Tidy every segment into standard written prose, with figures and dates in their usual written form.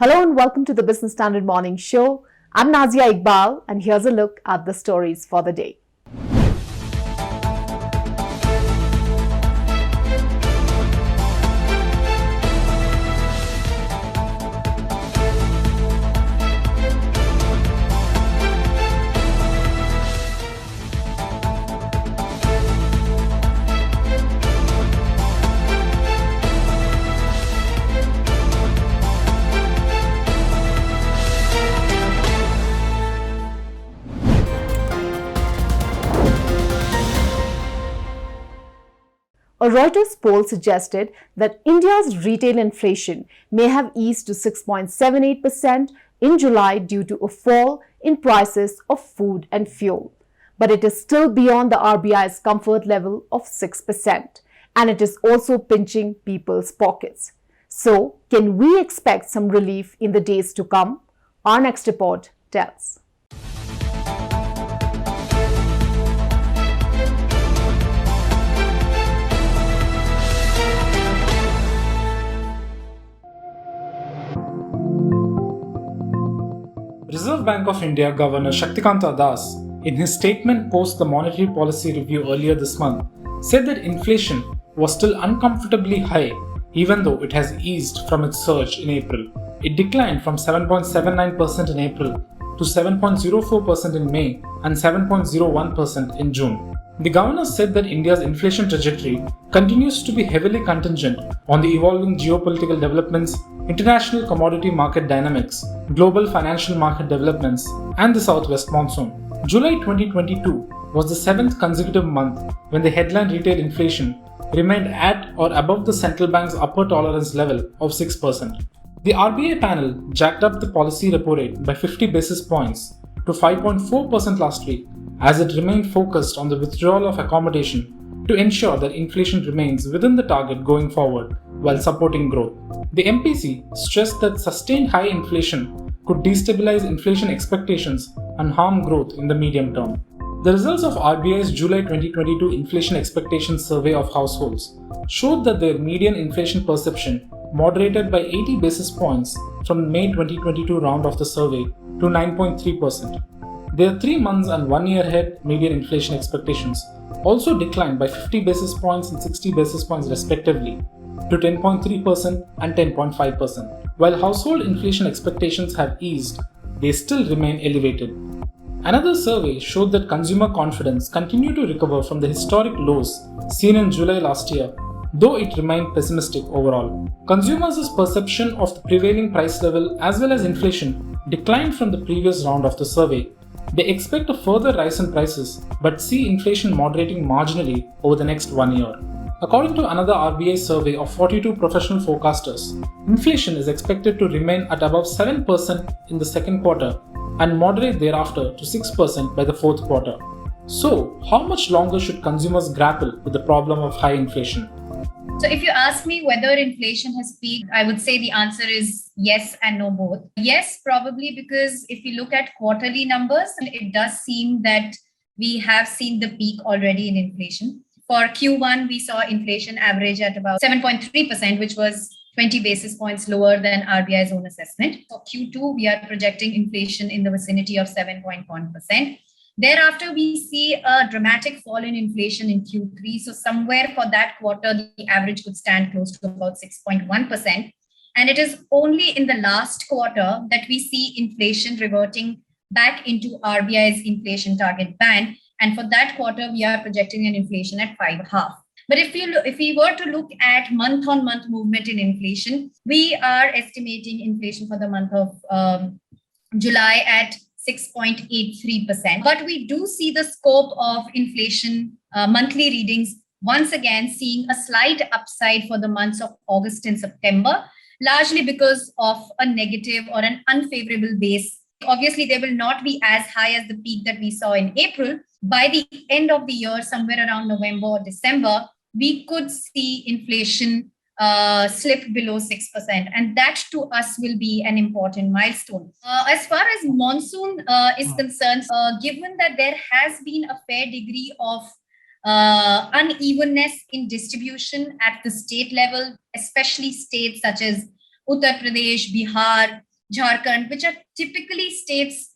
Hello and welcome to the Business Standard Morning Show. I'm Nazia Iqbal and here's a look at the stories for the day. A Reuters poll suggested that India's retail inflation may have eased to 6.78% in July due to a fall in prices of food and fuel. But it is still beyond the RBI's comfort level of 6%, and it is also pinching people's pockets. So, can we expect some relief in the days to come? Our next report tells. Reserve Bank of India Governor Shaktikanta Das, in his statement post the monetary policy review earlier this month, said that inflation was still uncomfortably high even though it has eased from its surge in April. It declined from 7.79% in April to 7.04% in May and 7.01% in June. The governor said that India's inflation trajectory continues to be heavily contingent on the evolving geopolitical developments, international commodity market dynamics, global financial market developments, and the southwest monsoon. July 2022 was the seventh consecutive month when the headline retail inflation remained at or above the central bank's upper tolerance level of 6%. The RBI panel jacked up the policy repo rate by 50 basis points to 5.4% last week as it remained focused on the withdrawal of accommodation to ensure that inflation remains within the target going forward while supporting growth. The MPC stressed that sustained high inflation could destabilize inflation expectations and harm growth in the medium term. The results of RBI's July 2022 Inflation Expectations Survey of households showed that their median inflation perception moderated by 80 basis points from the May 2022 round of the survey to 9.3%. Their 3 months and 1 year ahead median inflation expectations also declined by 50 basis points and 60 basis points respectively to 10.3% and 10.5%. While household inflation expectations have eased, they still remain elevated. Another survey showed that consumer confidence continued to recover from the historic lows seen in July last year, though it remained pessimistic overall. Consumers' perception of the prevailing price level as well as inflation declined from the previous round of the survey. They expect a further rise in prices but see inflation moderating marginally over the next 1 year. According to another RBI survey of 42 professional forecasters, inflation is expected to remain at above 7% in the second quarter and moderate thereafter to 6% by the fourth quarter. So, how much longer should consumers grapple with the problem of high inflation? So if you ask me whether inflation has peaked, I would say the answer is yes and no both. Yes, probably because if you look at quarterly numbers, it does seem that we have seen the peak already in inflation. For Q1, we saw inflation average at about 7.3%, which was 20 basis points lower than RBI's own assessment. For Q2, we are projecting inflation in the vicinity of 7.1%. Thereafter, we see a dramatic fall in inflation in Q3. So somewhere for that quarter, the average could stand close to about 6.1%. And it is only in the last quarter that we see inflation reverting back into RBI's inflation target band. And for that quarter, we are projecting an inflation at 5.5%. But if we were to look at month-on-month movement in inflation, we are estimating inflation for the month of July at 6.83%. But we do see the scope of inflation monthly readings once again seeing a slight upside for the months of August and September, largely because of a negative or an unfavorable base. Obviously, they will not be as high as the peak that we saw in April. By the end of the year, somewhere around November or December, we could see inflation slip below 6%. And that to us will be an important milestone. As far as monsoon is concerned, given that there has been a fair degree of unevenness in distribution at the state level, especially states such as Uttar Pradesh, Bihar, Jharkhand, which are typically states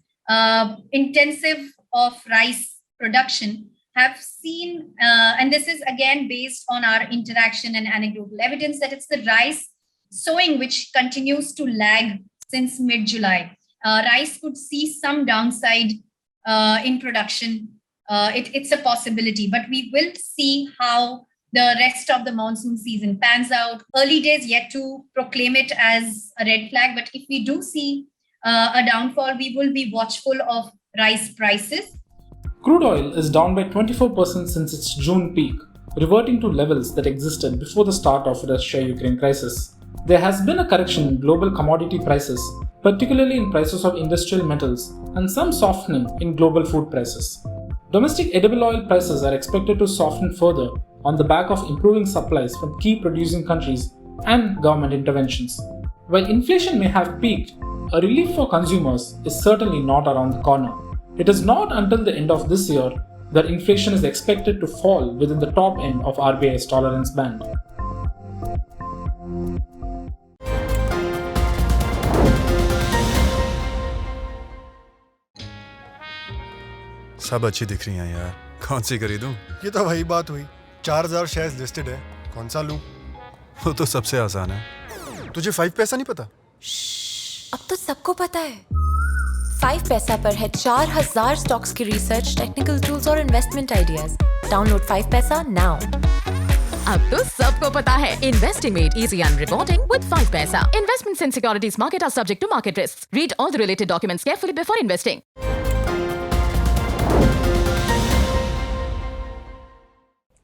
intensive of rice production, have seen, and this is again based on our interaction and anecdotal evidence, that it's the rice sowing which continues to lag since mid-July. Rice could see some downside in production. It's a possibility, but we will see how the rest of the monsoon season pans out. Early days yet to proclaim it as a red flag, but if we do see a downfall, we will be watchful of rice prices. Crude oil is down by 24% since its June peak, reverting to levels that existed before the start of the Russia-Ukraine crisis. There has been a correction in global commodity prices, particularly in prices of industrial metals, and some softening in global food prices. Domestic edible oil prices are expected to soften further on the back of improving supplies from key producing countries and government interventions. While inflation may have peaked, a relief for consumers is certainly not around the corner. It is not until the end of this year that inflation is expected to fall within the top end of RBI's tolerance band. सब अच्छी दिख रही हैं यार, कौन सी खरीदूं? ये तो वही बात हुई, 4000 शेयर्स लिस्टेड है, कौन सा लूं? वो तो सबसे आसान है। तुझे 5 पैसा नहीं पता? अब तो सबको पता है। 5 पैसा पर है 4000 स्टॉक्स की रिसर्च, टेक्निकल टूल्स और इन्वेस्टमेंट आइडियाज। डाउनलोड 5 पैसा नाउ। अब तो सबको पता है, investing made easy and rewarding with 5 paisa. Investments in securities market are subject to market risks. Read all the related documents carefully before investing.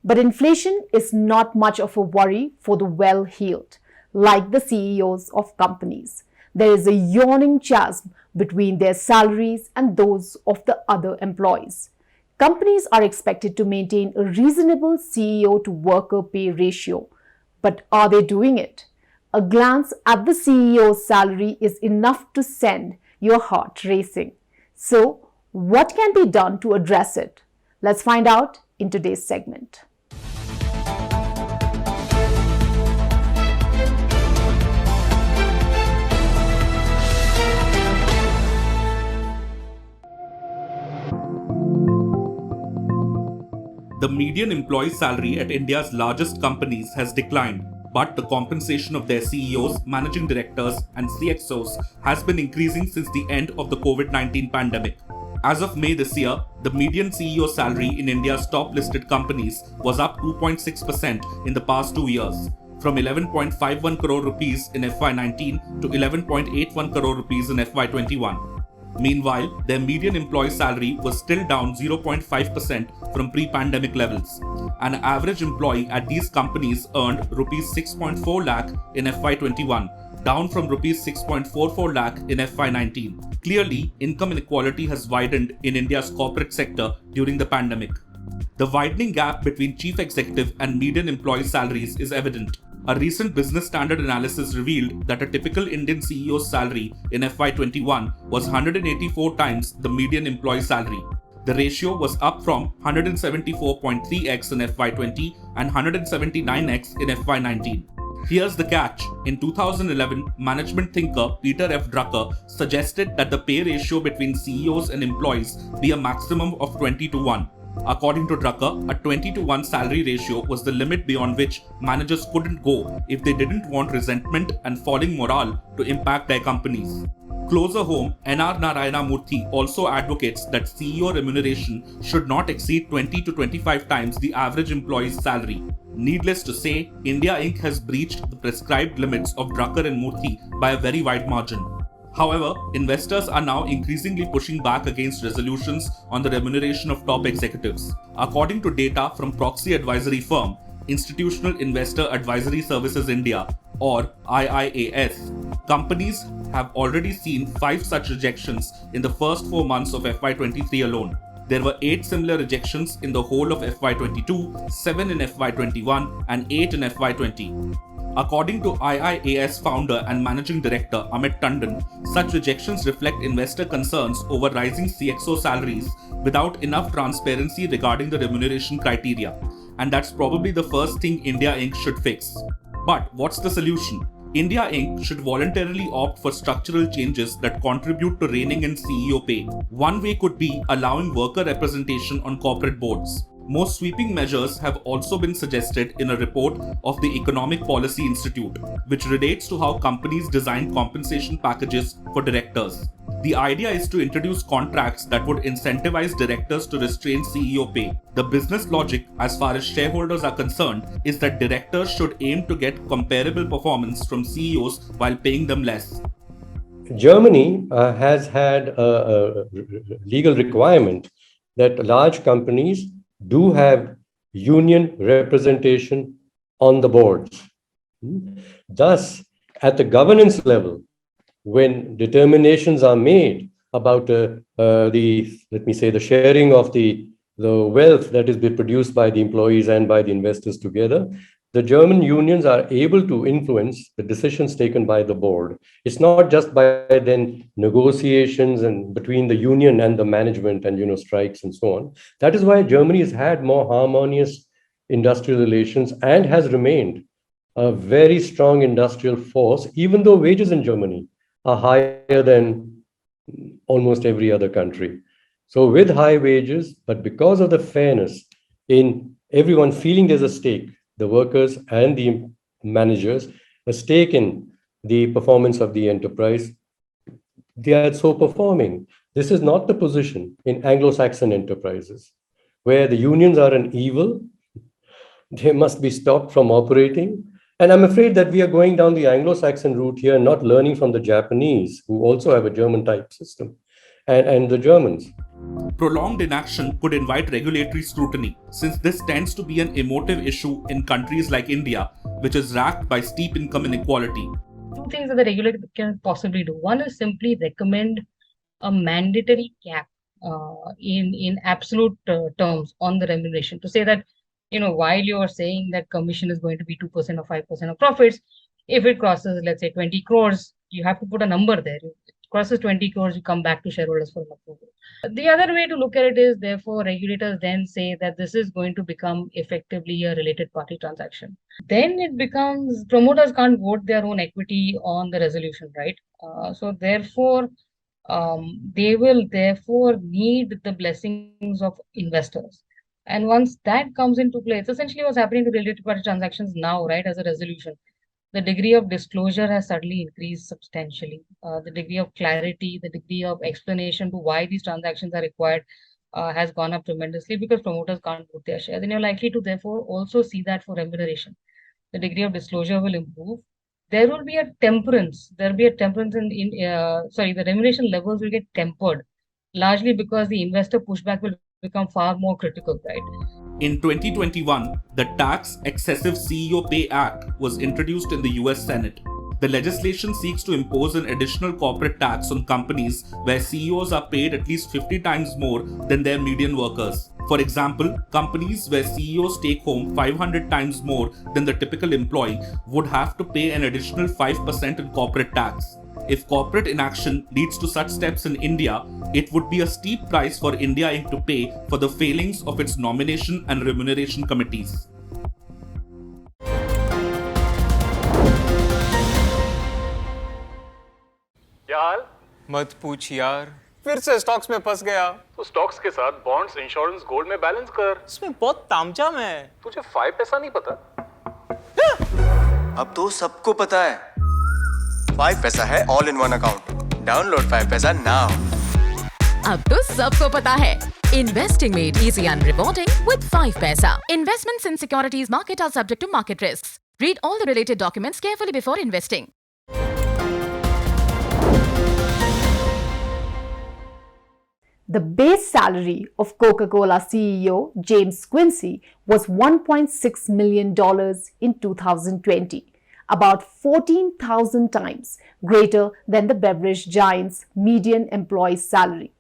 But inflation is not much of a worry for the well-heeled, like the CEOs of companies. There is a yawning chasm between their salaries and those of the other employees. Companies are expected to maintain a reasonable CEO to worker pay ratio. But are they doing it? A glance at the CEO's salary is enough to send your heart racing. So, what can be done to address it? Let's find out in today's segment. The median employee salary at India's largest companies has declined, but the compensation of their CEOs, managing directors, and CXOs has been increasing since the end of the COVID-19 pandemic. As of May this year, the median CEO salary in India's top listed companies was up 2.6% in the past 2 years, from 11.51 crore rupees in FY19 to 11.81 crore rupees in FY21. Meanwhile, their median employee salary was still down 0.5% from pre-pandemic levels. An average employee at these companies earned rupees 6.4 lakh in FY21, down from rupees 6.44 lakh in FY19. Clearly, income inequality has widened in India's corporate sector during the pandemic. The widening gap between chief executive and median employee salaries is evident. A recent Business Standard analysis revealed that a typical Indian CEO's salary in FY21 was 184 times the median employee salary. The ratio was up from 174.3x in FY20 and 179x in FY19. Here's the catch. In 2011, management thinker Peter F. Drucker suggested that the pay ratio between CEOs and employees be a maximum of 20:1. According to Drucker, a 20:1 salary ratio was the limit beyond which managers couldn't go if they didn't want resentment and falling morale to impact their companies. Closer home, N.R. Narayana Murthy also advocates that CEO remuneration should not exceed 20 to 25 times the average employee's salary. Needless to say, India Inc. has breached the prescribed limits of Drucker and Murthy by a very wide margin. However, investors are now increasingly pushing back against resolutions on the remuneration of top executives. According to data from proxy advisory firm Institutional Investor Advisory Services India, or IIAS, companies have already seen 5 such rejections in the first 4 months of FY23 alone. There were 8 similar rejections in the whole of FY22, 7 in FY21, and 8 in FY20. According to IIAS founder and managing director Amit Tandon, such rejections reflect investor concerns over rising CXO salaries without enough transparency regarding the remuneration criteria. And that's probably the first thing India Inc. should fix. But what's the solution? India Inc. should voluntarily opt for structural changes that contribute to reining in CEO pay. One way could be allowing worker representation on corporate boards. More sweeping measures have also been suggested in a report of the Economic Policy Institute, which relates to how companies design compensation packages for directors. The idea is to introduce contracts that would incentivize directors to restrain CEO pay. The business logic, as far as shareholders are concerned, is that directors should aim to get comparable performance from CEOs while paying them less. Germany has had a legal requirement that large companies do have union representation on the boards. Thus, at the governance level, when determinations are made about the sharing of the wealth that is produced by the employees and by the investors together, the German unions are able to influence the decisions taken by the board. It's not just by then negotiations and between the union and the management and strikes and so on. That is why Germany has had more harmonious industrial relations and has remained a very strong industrial force, even though wages in Germany are higher than almost every other country. So with high wages, but because of the fairness in everyone feeling there's a stake, the workers and the managers, a stake in the performance of the enterprise, they are so performing. This is not the position in Anglo-Saxon enterprises, where the unions are an evil. They must be stopped from operating. And I'm afraid that we are going down the Anglo-Saxon route here, not learning from the Japanese, who also have a German type system, and the Germans. Prolonged inaction could invite regulatory scrutiny, since this tends to be an emotive issue in countries like India, which is racked by steep income inequality. Two things that the regulator can possibly do. One is simply recommend a mandatory cap in absolute terms on the remuneration, to say that, while you are saying that commission is going to be 2% or 5% of profits, if it crosses, let's say, 20 crores, you have to put a number there. If it crosses 20 crores, you come back to shareholders for an approval. The other way to look at it is, therefore, regulators then say that this is going to become effectively a related party transaction. Then it becomes, promoters can't vote their own equity on the resolution, right? So therefore, they will therefore need the blessings of investors. And once that comes into play, it's essentially what's happening to related party transactions now, right, as a resolution. The degree of disclosure has suddenly increased substantially. The degree of clarity, the degree of explanation to why these transactions are required has gone up tremendously, because promoters can't put their shares. And you're likely to therefore also see that for remuneration. The degree of disclosure will improve. There will be a temperance. There will be a temperance the remuneration levels will get tempered, largely because the investor pushback will become far more critical, right? In 2021, the Tax Excessive CEO Pay Act was introduced in the US Senate. The legislation seeks to impose an additional corporate tax on companies where CEOs are paid at least 50 times more than their median workers. For example, companies where CEOs take home 500 times more than the typical employee would have to pay an additional 5% in corporate tax. If corporate inaction leads to such steps in India, it would be a steep price for India Inc. to pay for the failings of its nomination and remuneration committees. यार मत पूछ यार, फिर से stocks में फंस गया। तो स्टॉक्स के साथ बॉन्ड्स, इंश्योरेंस, गोल्ड में बैलेंस कर। इसमें बहुत तामझाम है। तुझे 5 पैसा नहीं पता? अब तो सबको पता है। 5 पैसा है all in one account. Download 5 पैसा नाउ। अब तो सबको पता है। Investing made easy and rewarding with 5 paisa. Investments in securities market are subject to market risks. Read all the related documents carefully before investing. The base salary of Coca-Cola CEO James Quincey was $1.6 million in 2020, about 14,000 times greater than the beverage giant's median employee's salary.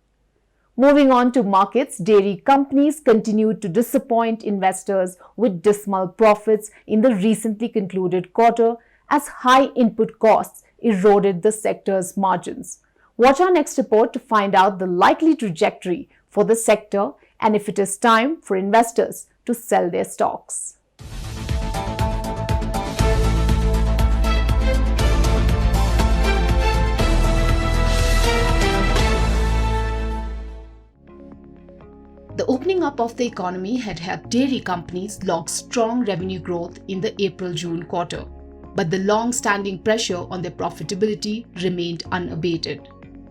Moving on to markets, dairy companies continued to disappoint investors with dismal profits in the recently concluded quarter as high input costs eroded the sector's margins. Watch our next report to find out the likely trajectory for the sector and if it is time for investors to sell their stocks. opening up of the economy had helped dairy companies log strong revenue growth in the April-June quarter, but the long-standing pressure on their profitability remained unabated.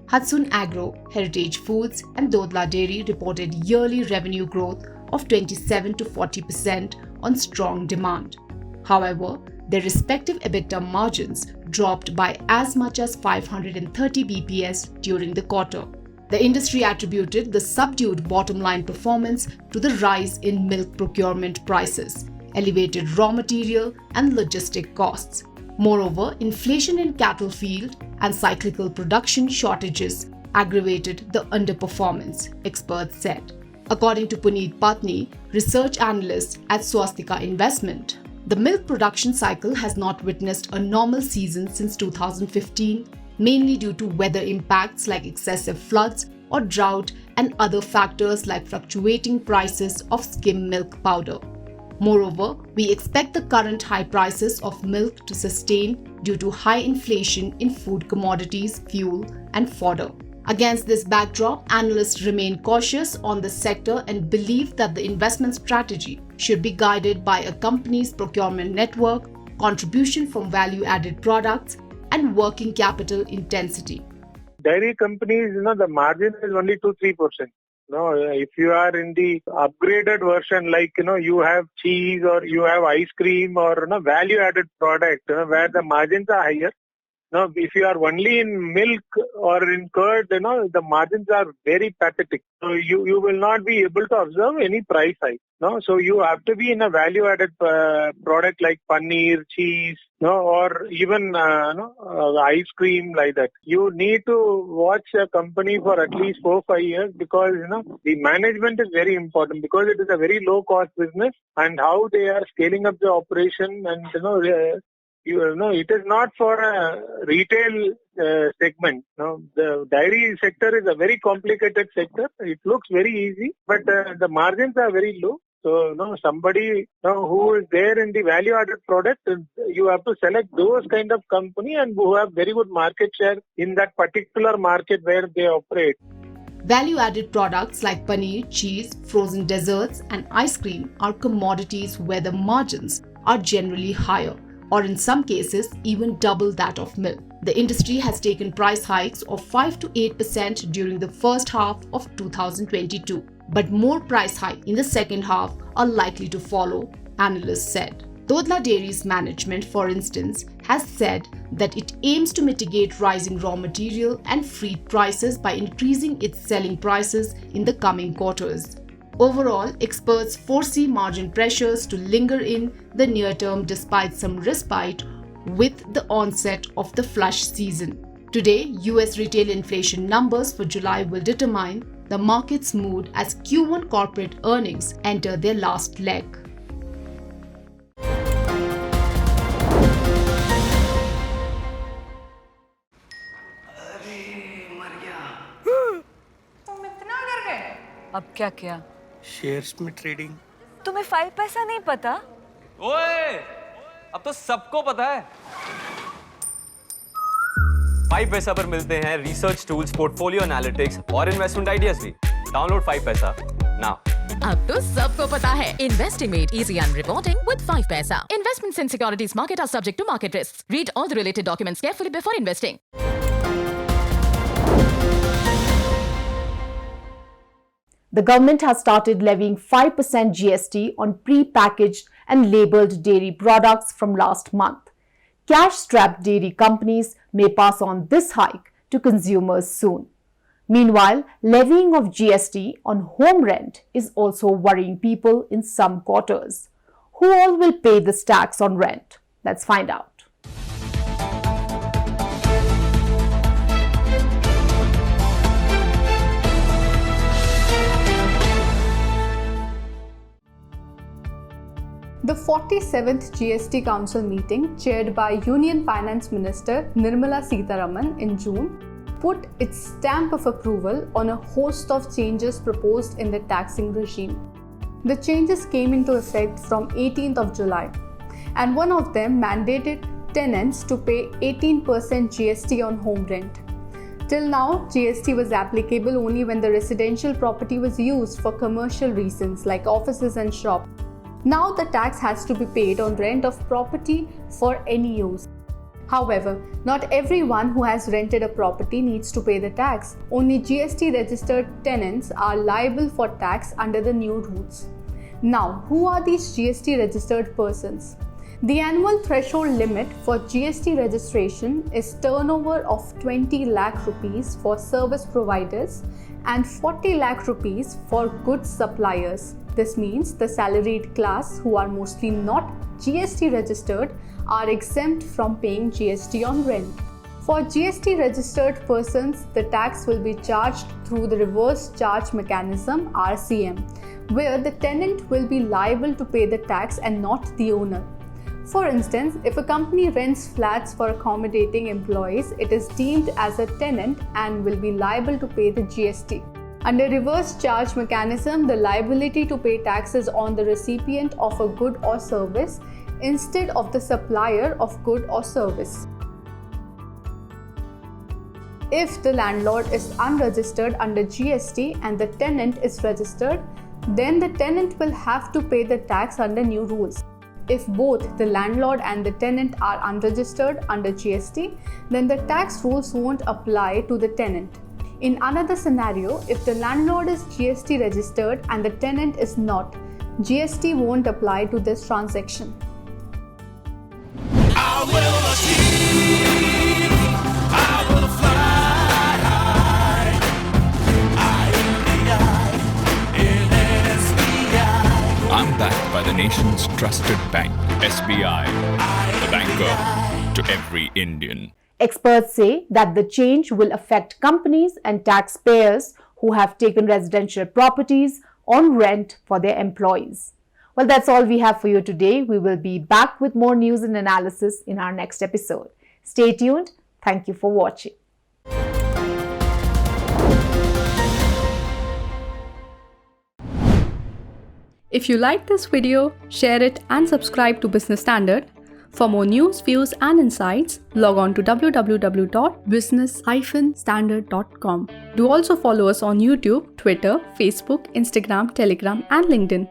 Hudson Agro, Heritage Foods and Dodla Dairy reported yearly revenue growth of 27 to 40% on strong demand. However, their respective EBITDA margins dropped by as much as 530 bps during the quarter. The industry attributed the subdued bottom-line performance to the rise in milk procurement prices, elevated raw material and logistic costs. Moreover, inflation in cattle field and cyclical production shortages aggravated the underperformance, experts said. According to Puneet Patni, research analyst at Swastika Investment, the milk production cycle has not witnessed a normal season since 2015, mainly due to weather impacts like excessive floods or drought and other factors like fluctuating prices of skim milk powder. Moreover, we expect the current high prices of milk to sustain due to high inflation in food commodities, fuel, and fodder. Against this backdrop, analysts remain cautious on the sector and believe that the investment strategy should be guided by a company's procurement network, contribution from value-added products, and working capital intensity. Dairy companies, the margin is only 2-3%. If you are in the upgraded version, like, you have cheese or you have ice cream or value-added product, where the margins are higher. Now, if you are only in milk or in curd, the margins are very pathetic. So you will not be able to observe any price hike. No, so you have to be in a value-added product like paneer, cheese, or even ice cream like that. You need to watch a company for at least 4-5 years because the management is very important because it is a very low-cost business and how they are scaling up the operation and it is not for a retail segment. The dairy sector is a very complicated sector. It looks very easy, but the margins are very low. So, somebody who is there in the value-added product, you have to select those kind of company and who have very good market share in that particular market where they operate. Value-added products like paneer, cheese, frozen desserts, and ice cream are commodities where the margins are generally higher, or in some cases even double that of milk. The industry has taken price hikes of 5 to 8% during the first half of 2022, but more price hikes in the second half are likely to follow, analysts said. Dodla Dairy's management, for instance, has said that it aims to mitigate rising raw material and feed prices by increasing its selling prices in the coming quarters. Overall, experts foresee margin pressures to linger in the near term despite some respite with the onset of the flush season. Today, US retail inflation numbers for July will determine the market's mood as Q1 corporate earnings enter their last leg. अब क्या किया? Shares में trading. तुम्हें 5 पैसा नहीं पता? ओए, अब तो सबको पता है। 5 पैसा पर मिलते हैं रिसर्च टूल्स, पोर्टफोलियो एनालिटिक्स और इन्वेस्टमेंट आइडियाज भी। डाउनलोड 5 पैसा नाउ। अब तो सबको पता है Investing made easy and reporting with 5 paisa. Investments in securities market are subject to market risks. Read all the related documents carefully before investing. The government has started levying 5% GST on pre-packaged and labelled dairy products from last month. Cash-strapped dairy companies may pass on this hike to consumers soon. Meanwhile, levying of GST on home rent is also worrying people in some quarters. Who all will pay this tax on rent? Let's find out. The 47th GST Council meeting, chaired by Union Finance Minister Nirmala Sitharaman in June, put its stamp of approval on a host of changes proposed in the taxing regime. The changes came into effect from 18th of July, and one of them mandated tenants to pay 18% GST on home rent. Till now, GST was applicable only when the residential property was used for commercial reasons like offices and shops. Now the tax has to be paid on rent of property for any use. However, not everyone who has rented a property needs to pay the tax. Only GST registered tenants are liable for tax under the new rules. Now, who are these GST registered persons? The annual threshold limit for GST registration is turnover of 20 lakh rupees for service providers and 40 lakh rupees for goods suppliers. This means the salaried class, who are mostly not GST registered, are exempt from paying GST on rent. For GST registered persons, the tax will be charged through the reverse charge mechanism (RCM), where the tenant will be liable to pay the tax and not the owner. For instance, if a company rents flats for accommodating employees, it is deemed as a tenant and will be liable to pay the GST. Under reverse charge mechanism, the liability to pay tax is on the recipient of a good or service instead of the supplier of good or service. If the landlord is unregistered under GST and the tenant is registered, then the tenant will have to pay the tax under new rules. If both the landlord and the tenant are unregistered under GST, then the tax rules won't apply to the tenant. In another scenario, if the landlord is GST registered and the tenant is not, GST won't apply to this transaction. I'm backed by the nation's trusted bank, SBI, the banker to every Indian. Experts say that the change will affect companies and taxpayers who have taken residential properties on rent for their employees. Well, that's all we have for you today. We will be back with more news and analysis in our next episode. Stay tuned. Thank you for watching. If you like this video, share it and subscribe to Business Standard. For more news, views and insights, log on to www.business-standard.com. Do also follow us on YouTube, Twitter, Facebook, Instagram, Telegram and LinkedIn.